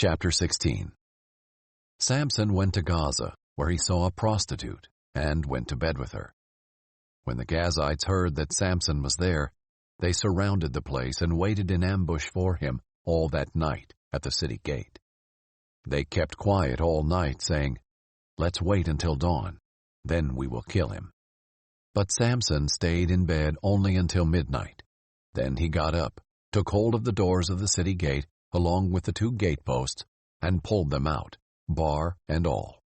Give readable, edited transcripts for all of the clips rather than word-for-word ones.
Chapter 16. Samson went to Gaza, where he saw a prostitute, and went to bed with her. When the Gazites heard that Samson was there, they surrounded the place and waited in ambush for him all that night at the city gate. They kept quiet all night, saying, "Let's wait until dawn, then we will kill him." But Samson stayed in bed only until midnight. Then he got up, took hold of the doors of the city gate, along with the two gateposts, and pulled them out, bar and all.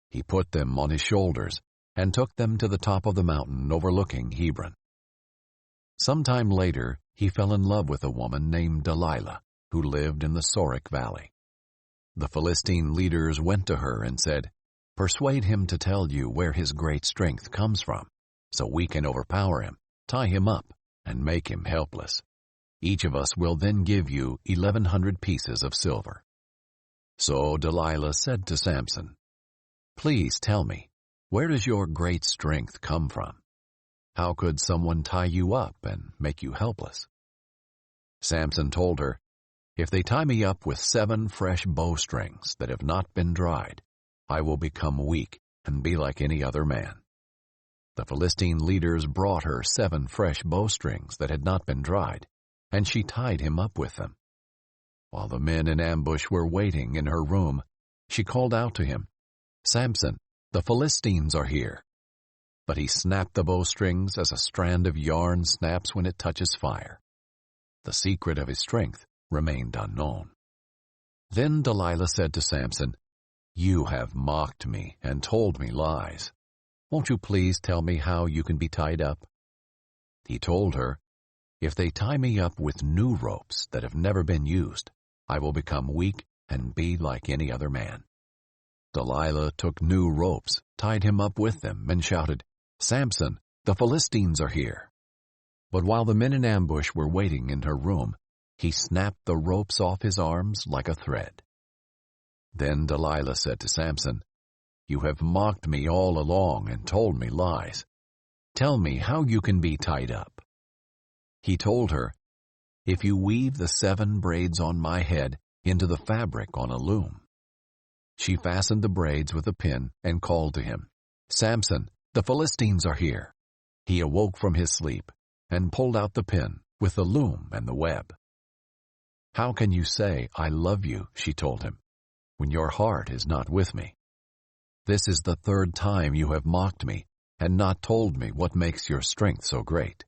He put them on his shoulders, and took them to the top of the mountain overlooking Hebron. Some time later, he fell in love with a woman named Delilah, who lived in the Sorek Valley. The Philistine leaders went to her and said, "Persuade him to tell you where his great strength comes from, so we can overpower him, tie him up, and make him helpless. Each of us will then give you 1,100 pieces of silver." So Delilah said to Samson, "Please tell me, where does your great strength come from? How could someone tie you up and make you helpless?" Samson told her, "If they tie me up with 7 fresh bowstrings that have not been dried, I will become weak and be like any other man." The Philistine leaders brought her 7 fresh bowstrings that had not been dried, and she tied him up with them. While the men in ambush were waiting in her room, she called out to him, "Samson, the Philistines are here." But he snapped the bowstrings as a strand of yarn snaps when it touches fire. The secret of his strength remained unknown. Then Delilah said to Samson, "You have mocked me and told me lies. Won't you please tell me how you can be tied up?" He told her, "If they tie me up with new ropes that have never been used, I will become weak and be like any other man." Delilah took new ropes, tied him up with them, and shouted, "Samson, the Philistines are here." But while the men in ambush were waiting in her room, he snapped the ropes off his arms like a thread. Then Delilah said to Samson, "You have mocked me all along and told me lies. Tell me how you can be tied up." He told her, "If you weave the 7 braids on my head into the fabric on a loom." She fastened the braids with a pin and called to him, "Samson, the Philistines are here." He awoke from his sleep and pulled out the pin with the loom and the web. "How can you say, 'I love you,'" she told him, "when your heart is not with me? This is the 3rd time you have mocked me and not told me what makes your strength so great."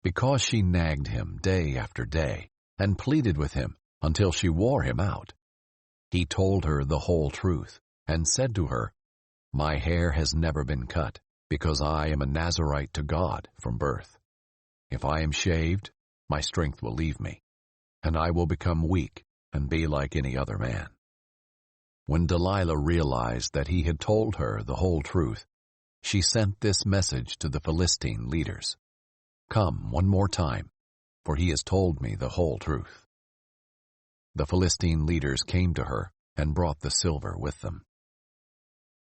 Because she nagged him day after day and pleaded with him until she wore him out, he told her the whole truth and said to her, "My hair has never been cut, because I am a Nazirite to God from birth. If I am shaved, my strength will leave me, and I will become weak and be like any other man." When Delilah realized that he had told her the whole truth, she sent this message to the Philistine leaders, "Come one more time, for he has told me the whole truth." The Philistine leaders came to her and brought the silver with them.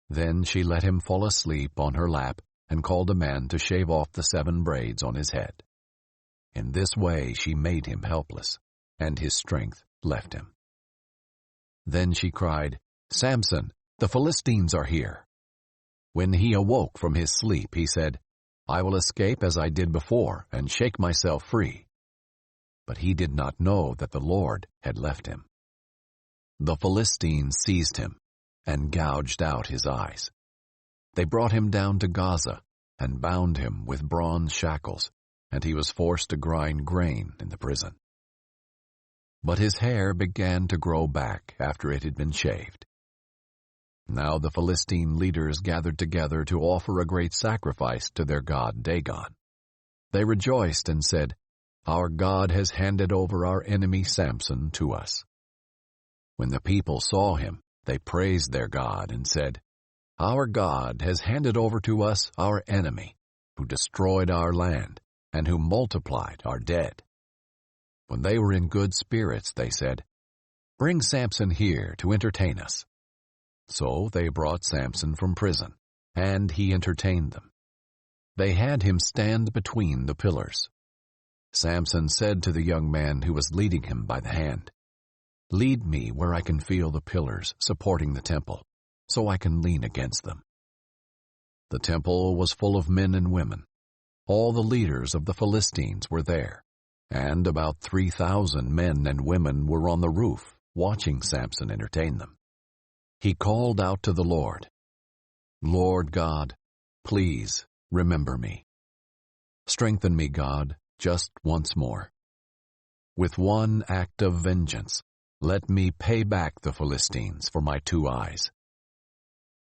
Then she let him fall asleep on her lap and called a man to shave off the 7 braids on his head. In this way she made him helpless, and his strength left him. Then she cried, "Samson, the Philistines are here." When he awoke from his sleep, he said, "I will escape as I did before and shake myself free." But he did not know that the Lord had left him. The Philistines seized him and gouged out his eyes. They brought him down to Gaza and bound him with bronze shackles, and he was forced to grind grain in the prison. But his hair began to grow back after it had been shaved. Now the Philistine leaders gathered together to offer a great sacrifice to their god Dagon. They rejoiced and said, "Our God has handed over our enemy Samson to us." When the people saw him, they praised their God and said, "Our God has handed over to us our enemy, who destroyed our land and who multiplied our dead." When they were in good spirits, they said, "Bring Samson here to entertain us." So they brought Samson from prison, and he entertained them. They had him stand between the pillars. Samson said to the young man who was leading him by the hand, Lead me where I can feel the pillars supporting the temple, so I can lean against them." The temple was full of men and women. All the leaders of the Philistines were there, and about 3,000 men and women were on the roof watching Samson entertain them. He called out to the Lord, "Lord God, please remember me. Strengthen me, God, just once more. With one act of vengeance, let me pay back the Philistines for my 2 eyes."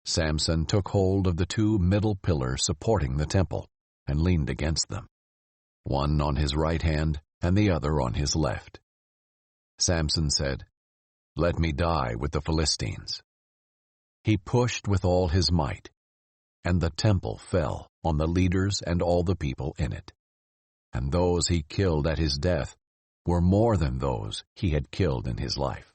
Samson took hold of the 2 middle pillars supporting the temple and leaned against them, one on his right hand and the other on his left. Samson said, "Let me die with the Philistines." He pushed with all his might, and the temple fell on the leaders and all the people in it. And those he killed at his death were more than those he had killed in his life.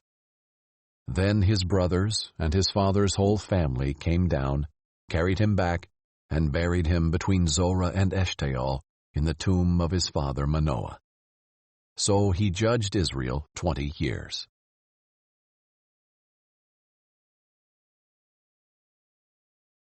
Then his brothers and his father's whole family came down, carried him back, and buried him between Zorah and Eshtaol in the tomb of his father Manoah. So he judged Israel 20 years.